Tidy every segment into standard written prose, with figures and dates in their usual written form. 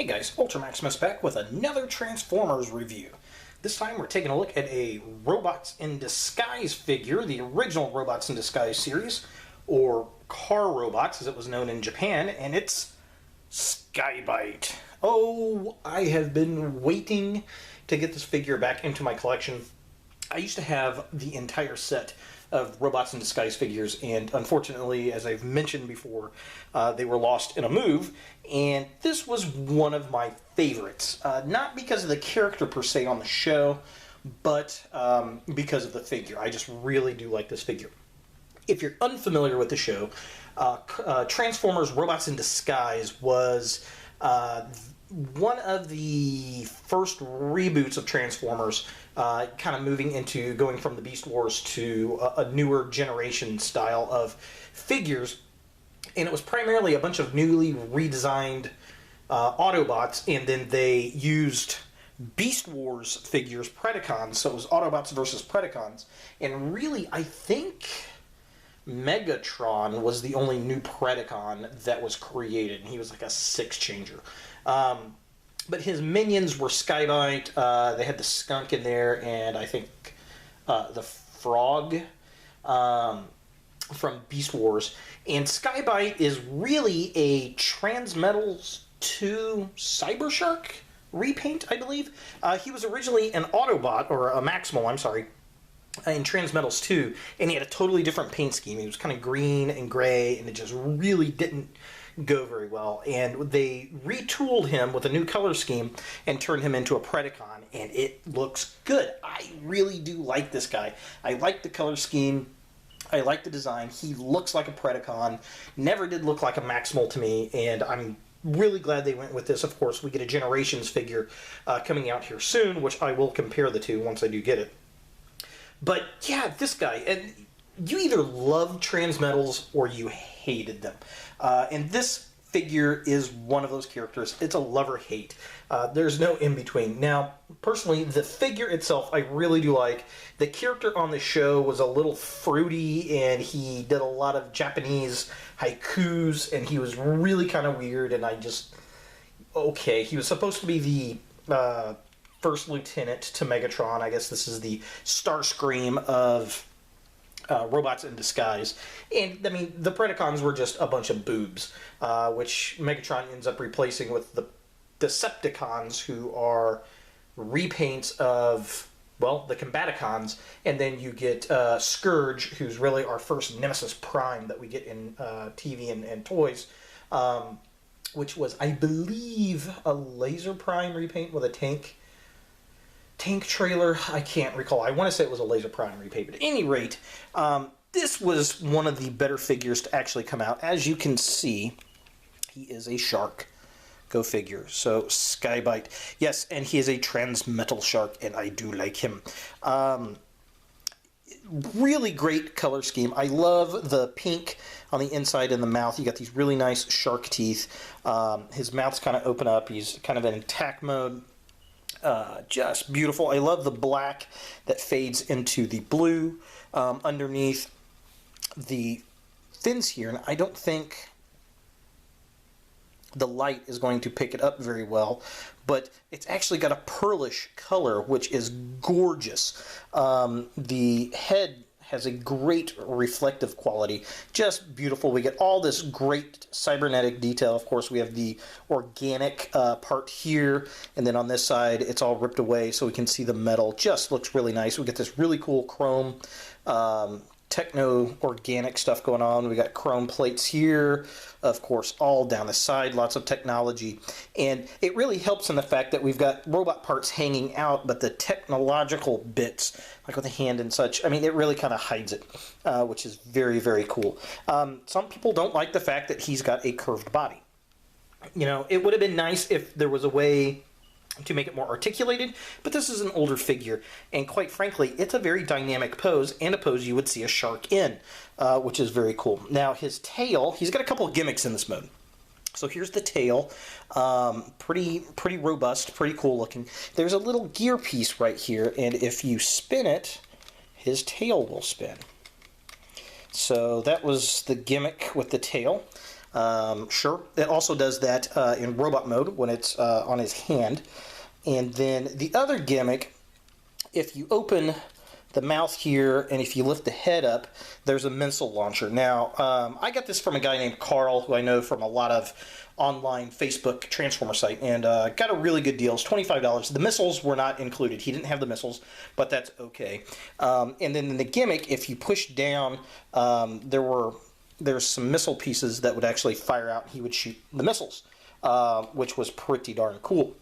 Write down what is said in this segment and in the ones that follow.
Hey guys, Ultra Maximus back with another Transformers review. This time we're taking a look at a Robots in Disguise figure, the original Robots in Disguise series, or Car Robots as it was known in Japan, and it's Sky-Byte. Oh, I have been waiting to get this figure back into my collection. I used to have the entire set of Robots in Disguise figures, and unfortunately, as I've mentioned before, they were lost in a move, and this was one of my favorites. Not because of the character per se on the show, but because of the figure. I just really do like this figure. If you're unfamiliar with the show, Transformers Robots in Disguise was one of the first reboots of Transformers, kind of moving into going from the Beast Wars to a newer generation style of figures. And it was primarily a bunch of newly redesigned Autobots, and then they used Beast Wars figures, Predacons, so it was Autobots versus Predacons. And really, I think Megatron was the only new Predacon that was created, and he was like a six-changer. But his minions were Sky-Byte, they had the skunk in there, and I think the frog from Beast Wars. And Sky-Byte is really a Transmetals 2 Cybershark repaint, I believe. He was originally an Autobot, or a Maximal, I'm sorry, in Transmetals 2, and he had a totally different paint scheme. He was kind of green and gray, and it just really didn't go very well. And they retooled him with a new color scheme and turned him into a Predacon, and it looks good. I really do like this guy. I like the color scheme. I like the design. He looks like a Predacon. Never did look like a Maximal to me, and I'm really glad they went with this. Of course, we get a Generations figure coming out here soon, which I will compare the two once I do get it. But yeah, this guy, and you either love Transmetals or you hated them. And this figure is one of those characters. It's a love-or-hate. There's no in-between. Now, personally, the figure itself I really do like. The character on the show was a little fruity, and he did a lot of Japanese haikus, and he was really kind of weird, and I just... Okay, he was supposed to be the first lieutenant to Megatron. I guess this is the Starscream of Robots in Disguise. And, I mean, the Predacons were just a bunch of boobs, which Megatron ends up replacing with the Decepticons, who are repaints of, well, the Combaticons. And then you get Scourge, who's really our first Nemesis Prime that we get in TV and toys, which was, I believe, a Laser Prime repaint with a tank trailer. I can't recall. I want to say it was a Laser Prime repaint. But at any rate, this was one of the better figures to actually come out. As you can see, he is a shark. Go figure. So, Sky-Byte. Yes, and he is a Transmetal shark, and I do like him. Really great color scheme. I love the pink on the inside and the mouth. You got these really nice shark teeth. His mouth's kind of open up. He's kind of in attack mode. Just beautiful. I love the black that fades into the blue underneath the fins here, and I don't think the light is going to pick it up very well, but it's actually got a pearlish color, which is gorgeous. The head has a great reflective quality, just beautiful. We get all this great cybernetic detail. Of course, we have the organic part here, and then on this side, it's all ripped away so we can see the metal. Just looks really nice. We get this really cool chrome techno-organic stuff going on. We got chrome plates here, of course, all down the side, lots of technology. And it really helps in the fact that we've got robot parts hanging out, but the technological bits, like with the hand and such, I mean, it really kind of hides it, which is very, very cool. Some people don't like the fact that he's got a curved body. You know, it would have been nice if there was a way to make it more articulated, but this is an older figure, and quite frankly, it's a very dynamic pose, and a pose you would see a shark in, which is very cool. Now, his tail, he's got a couple of gimmicks in this mode. So here's the tail, pretty robust, pretty cool looking. There's a little gear piece right here, and if you spin it, his tail will spin. So that was the gimmick with the tail. Sure. It also does that in robot mode when it's on his hand. And then the other gimmick, if you open the mouth here and if you lift the head up, there's a missile launcher. Now, I got this from a guy named Carl, who I know from a lot of online Facebook Transformer site, and got a really good deal. It's $25. The missiles were not included. He didn't have the missiles, but that's okay. And then in the gimmick, if you push down, there's some missile pieces that would actually fire out, and he would shoot the missiles, which was pretty darn cool.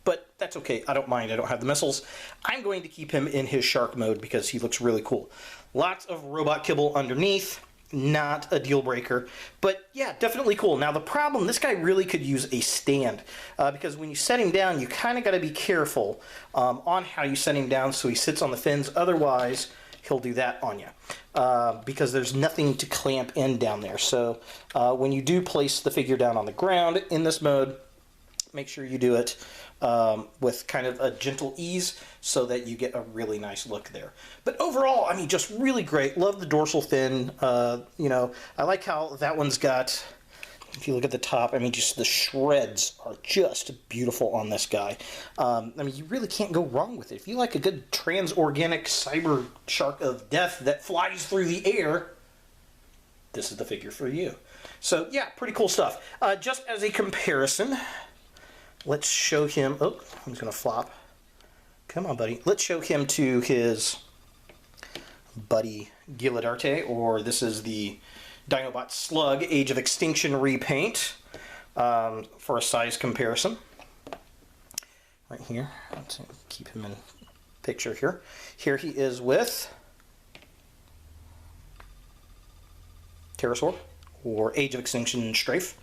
But that's okay. I don't mind. I don't have the missiles. I'm going to keep him in his shark mode because he looks really cool. Lots of robot kibble underneath. Not a deal breaker. But yeah, definitely cool. Now the problem, this guy really could use a stand. Because when you set him down, you kind of got to be careful on how you set him down so he sits on the fins. Otherwise, he'll do that on you. Because there's nothing to clamp in down there. So when you do place the figure down on the ground in this mode, make sure you do it with kind of a gentle ease so that you get a really nice look there. But overall, I mean, just really great. Love the dorsal fin. You know, I like how that one's got, if you look at the top, I mean, just the shreds are just beautiful on this guy. I mean, you really can't go wrong with it. If you like a good trans-organic cyber shark of death that flies through the air, this is the figure for you. So, yeah, pretty cool stuff. Just as a comparison, let's show him, oh, he's going to flop. Come on, buddy. Let's show him to his buddy Gilidarte, or this is the Dinobot Slug Age of Extinction repaint for a size comparison. Right here. Let's keep him in picture here. Here he is with Pterosaur, or Age of Extinction Strafe,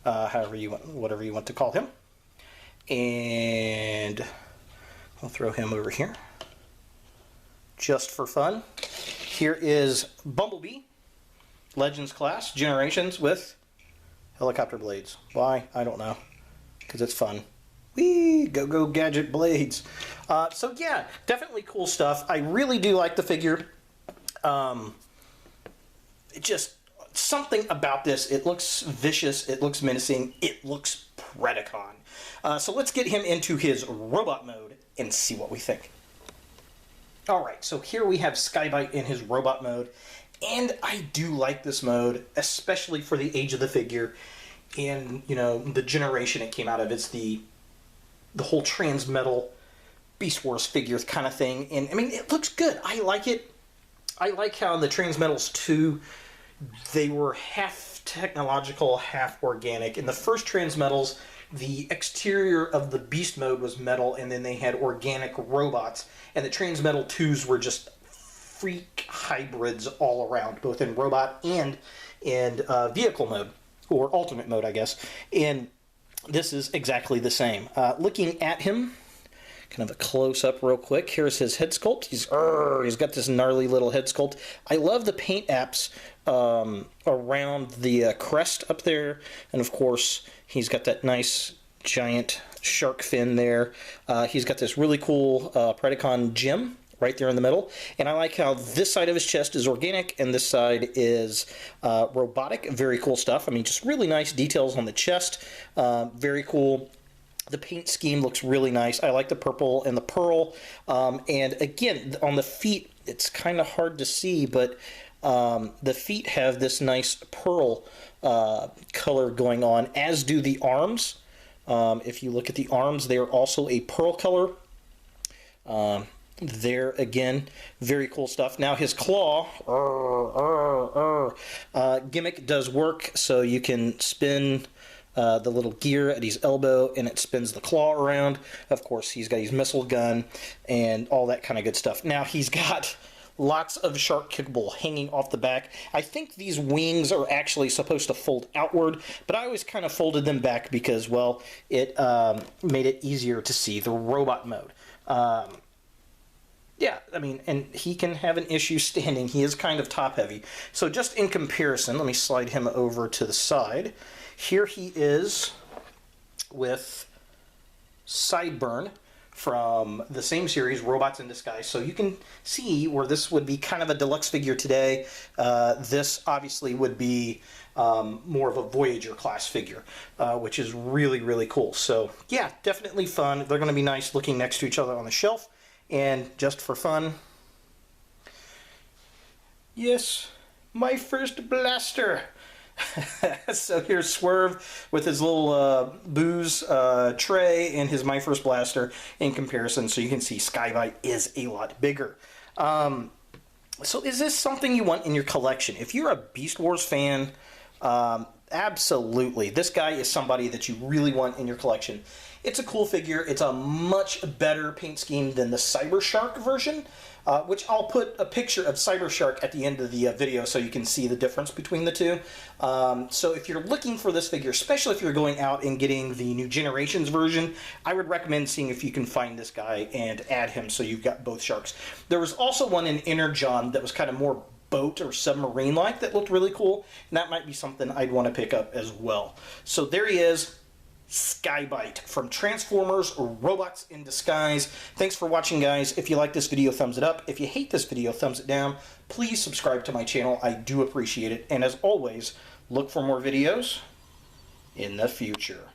however you want, whatever you want to call him. And I'll throw him over here just for fun. Here is Bumblebee, Legends class, Generations, with helicopter blades. Why? I don't know. Because it's fun. Whee! Go gadget blades. So yeah, definitely cool stuff. I really do like the figure. It just, something about this. It looks vicious. It looks menacing. It looks Predacon. So let's get him into his robot mode and see what we think. Alright, so here we have Sky-Byte in his robot mode, and I do like this mode, especially for the age of the figure and, you know, the generation it came out of. It's the whole Transmetal Beast Wars figure kind of thing, and I mean, it looks good. I like it. I like how in the Transmetals 2, they were half technological, half organic. In the first Transmetals, the exterior of the beast mode was metal, and then they had organic robots, and the Transmetal 2s were just freak hybrids all around, both in robot and in vehicle mode, or alternate mode, I guess. And this is exactly the same. Looking at him, kind of a close-up real quick. Here's his head sculpt. He's got this gnarly little head sculpt. I love the paint apps around the crest up there, and of course he's got that nice giant shark fin there. He's got this really cool Predacon gem right there in the middle, and I like how this side of his chest is organic and this side is robotic. Very cool stuff. I mean, just really nice details on the chest. Very cool. The paint scheme looks really nice. I like the purple and the pearl. And again, on the feet, it's kind of hard to see, but the feet have this nice pearl color going on, as do the arms. If you look at the arms, they are also a pearl color. There again, very cool stuff. Now his claw gimmick does work, so you can spin the little gear at his elbow and it spins the claw around. Of course, he's got his missile gun and all that kind of good stuff. Now he's got lots of shark kickable hanging off the back. I think these wings are actually supposed to fold outward, but I always kind of folded them back because, well, it made it easier to see the robot mode. Yeah, I mean, and he can have an issue standing. He is kind of top heavy. So just in comparison, let me slide him over to the side. Here he is with Sideburn from the same series, Robots in Disguise. So you can see where this would be kind of a deluxe figure today. This obviously would be more of a Voyager class figure, which is really, really cool. So yeah, definitely fun. They're going to be nice looking next to each other on the shelf. And just for fun, yes, my first blaster. So here's Swerve with his little booze tray and his My First Blaster in comparison, so you can see Sky-Byte is a lot bigger. So is this something you want in your collection? If you're a Beast Wars fan, absolutely. This guy is somebody that you really want in your collection. It's a cool figure. It's a much better paint scheme than the Cyber Shark version, which I'll put a picture of Cyber Shark at the end of the video so you can see the difference between the two. So if you're looking for this figure, especially if you're going out and getting the New Generations version, I would recommend seeing if you can find this guy and add him so you've got both sharks. There was also one in Energon that was kind of more boat or submarine-like that looked really cool, and that might be something I'd want to pick up as well. So there he is, Sky-Byte from Transformers Robots in Disguise. Thanks for watching, guys. If you like this video, thumbs it up. If you hate this video, thumbs it down. Please subscribe to my channel. I do appreciate it. And as always, look for more videos in the future.